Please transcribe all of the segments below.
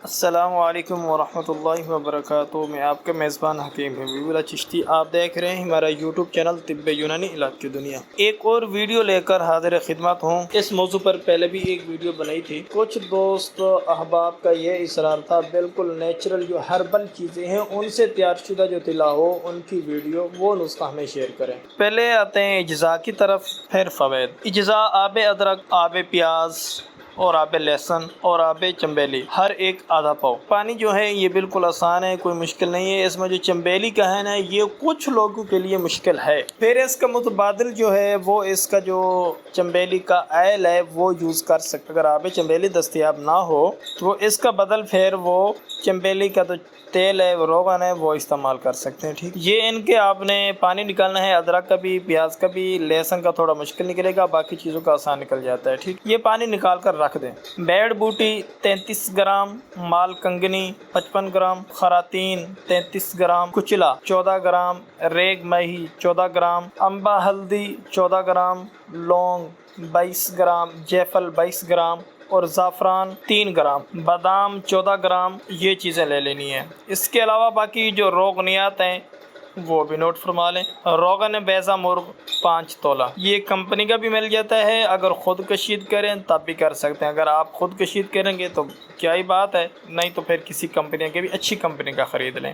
السلام علیکم ورحمۃ اللہ وبرکاتہ۔ میں آپ کا میزبان حکیم حبیب اللہ چشتی، آپ دیکھ رہے ہیں ہمارا یوٹیوب چینل طب یونانی علاج کی دنیا۔ ایک اور ویڈیو لے کر حاضر خدمت ہوں۔ اس موضوع پر پہلے بھی ایک ویڈیو بنائی تھی۔ کچھ دوست احباب کا یہ اصرار تھا بالکل نیچرل جو ہربل چیزیں ہیں ان سے تیار شدہ جو طلا ہو ان کی ویڈیو وہ نسخہ ہمیں شیئر کریں۔ پہلے آتے ہیں اجزاء کی طرف، پھر فوائد۔ اجزاء: آب ادرک، آب پیاز اور آب لہسن اور آب چنبیلی، ہر ایک آدھا پاؤ۔ پانی جو ہے یہ بالکل آسان ہے، کوئی مشکل نہیں ہے۔ اس میں جو چنبیلی کا ہے نا یہ کچھ لوگوں کے لیے مشکل ہے۔ پھر اس کا متبادل جو ہے وہ اس کا جو چنبیلی کا آئل ہے وہ یوز کر سکتے۔ اگر آب چنبیلی دستیاب نہ ہو تو اس کا بدل پھر وہ چنبیلی کا تو تیل ہے، روغن ہے، وہ استعمال کر سکتے ہیں۔ ٹھیک، یہ ان کے آپ نے پانی نکالنا ہے، ادرک کا بھی، پیاز کا بھی، لہسن کا تھوڑا مشکل نکلے گا، باقی چیزوں کا آسان نکل جاتا ہے۔ ٹھیک، یہ پانی نکال کر رکھ دیں۔ بیڑ بوٹی 33 گرام، مال کنگنی 55 گرام، خراتین 33 گرام، کچلا 14 گرام، ریگ مہی 14 گرام، امبا ہلدی 14 گرام، لونگ 22 گرام، جیفل 22 گرام اور زعفران 3 گرام، بادام 14 گرام، یہ چیزیں لے لینی ہیں۔ اس کے علاوہ باقی جو روغنیات ہیں وہ بھی نوٹ فرما لیں۔ روغن بیضہ مرغ 5 تولہ، یہ کمپنی کا بھی مل جاتا ہے، اگر خود کشید کریں تب بھی کر سکتے ہیں۔ اگر آپ خود کشید کریں گے تو کیا ہی بات ہے، نہیں تو پھر کسی کمپنی کے بھی، اچھی کمپنی کا خرید لیں۔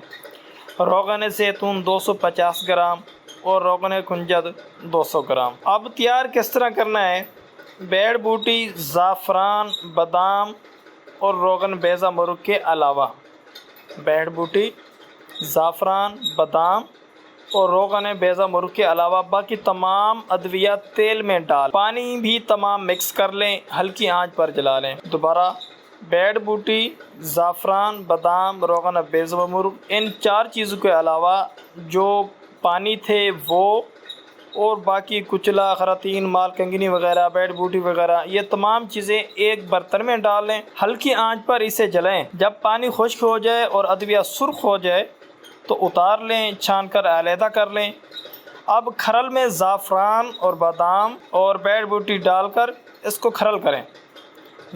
روغن زیتون 250 گرام اور روغن کنجد 200 گرام۔ اب تیار کس طرح کرنا ہے؟ بیڑ بوٹی، زعفران، بادام اور روغن بیضہ مرغ کے علاوہ، بیڑ بوٹی، زعفران، بادام اور روغن بیضہ مرغ کے علاوہ باقی تمام ادویات تیل میں ڈال پانی بھی تمام مکس کر لیں، ہلکی آنچ پر جلا لیں۔ دوبارہ بیڑ بوٹی، زعفران، بادام، روغن بیضہ مرغ، ان 4 چیزوں کے علاوہ جو پانی تھے وہ اور باقی کچلا، خراتین، مال کنگنی وغیرہ، بیڑ بوٹی وغیرہ، یہ تمام چیزیں ایک برتن میں ڈال لیں، ہلکی آنچ پر اسے جلائیں۔ جب پانی خشک ہو جائے اور ادویہ سرخ ہو جائے تو اتار لیں، چھان کر علیحدہ کر لیں۔ اب کھرل میں زعفران اور بادام اور بیڑ بوٹی ڈال کر اس کو کھرل کریں۔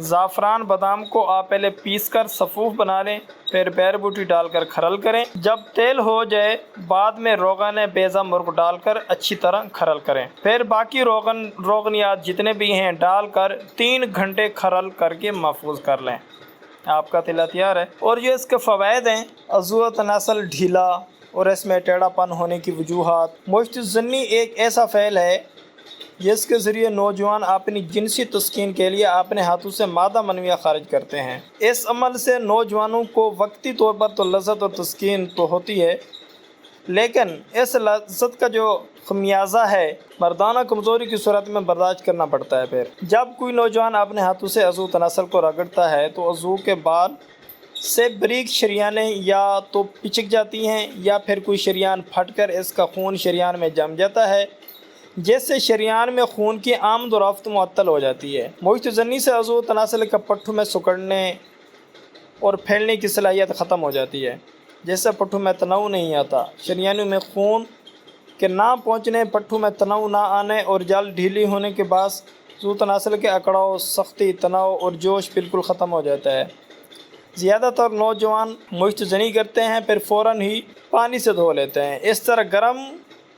زعفران، بادام کو آپ پہلے پیس کر صفوف بنا لیں، پھر بیڑ بوٹی ڈال کر کھرل کریں۔ جب تیل ہو جائے بعد میں روغن بیضہ مرغ ڈال کر اچھی طرح کھرل کریں، پھر باقی روغنیات جتنے بھی ہیں ڈال کر 3 گھنٹے کھرل کر کے محفوظ کر لیں۔ آپ کا طلا تیار ہے۔ اور جو اس کے فوائد ہیں، عضو تناسل ڈھیلا اور اس میں ٹیڑھا پن ہونے کی وجوہات۔ مشت زنی ایک ایسا فعل ہے جس کے ذریعے نوجوان اپنی جنسی تسکین کے لیے اپنے ہاتھوں سے مادہ منویہ خارج کرتے ہیں۔ اس عمل سے نوجوانوں کو وقتی طور پر تو لذت اور تسکین تو ہوتی ہے، لیکن اس لذت کا جو خمیازہ ہے مردانہ کمزوری کی صورت میں برداشت کرنا پڑتا ہے۔ پھر جب کوئی نوجوان اپنے ہاتھوں سے عضو تناسل کو رگڑتا ہے تو عضو کے بال سے باریک شریانیں یا تو پچک جاتی ہیں یا پھر کوئی شریان پھٹ کر اس کا خون شریان میں جم جاتا ہے، جس سے شریان میں خون کی آمد و رفت معطل ہو جاتی ہے۔ مشت زنی سے عضو تناسل کا پٹھوں میں سکڑنے اور پھیلنے کی صلاحیت ختم ہو جاتی ہے، جس سے پٹھوں میں تناؤ نہیں آتا۔ شریانوں میں خون کے نہ پہنچنے، پٹھوں میں تناؤ نہ آنے اور جال ڈھیلی ہونے کے باعث عضو تناسل کے اکڑاؤ، سختی، تناؤ اور جوش بالکل ختم ہو جاتا ہے۔ زیادہ تر نوجوان مشت زنی کرتے ہیں پھر فوراً ہی پانی سے دھو لیتے ہیں۔ اس طرح گرم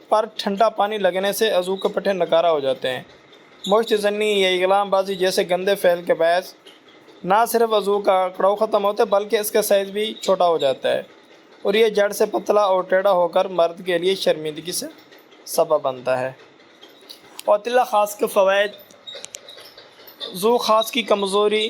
پر ٹھنڈا پانی لگنے سے عضو کے پٹھے نکارہ ہو جاتے ہیں۔ مشت زنی یا اغلام بازی جیسے گندے فعل کے باعث نہ صرف عضو کا اکڑاؤ ختم ہوتا ہے بلکہ اس کا سائز بھی چھوٹا ہو جاتا ہے اور یہ جڑ سے پتلا اور ٹیڑھا ہو کر مرد کے لیے شرمندگی سے سبب بنتا ہے۔ اور طلا خاص کے فوائد: عضو خاص کی کمزوری،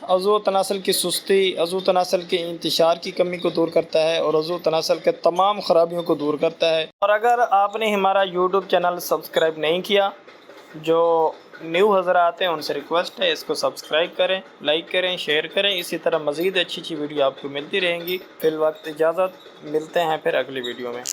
عضو تناسل کی سستی، عضو تناسل کے انتشار کی کمی کو دور کرتا ہے اور عضو تناسل کے تمام خرابیوں کو دور کرتا ہے۔ اور اگر آپ نے ہمارا یوٹیوب چینل سبسکرائب نہیں کیا، جو نیو حضرات ہیں ان سے ریکویسٹ ہے اس کو سبسکرائب کریں، لائک کریں، شیئر کریں۔ اسی طرح مزید اچھی ویڈیو آپ کو ملتی رہیں گی۔ فی الوقت اجازت، ملتے ہیں پھر اگلی ویڈیو میں۔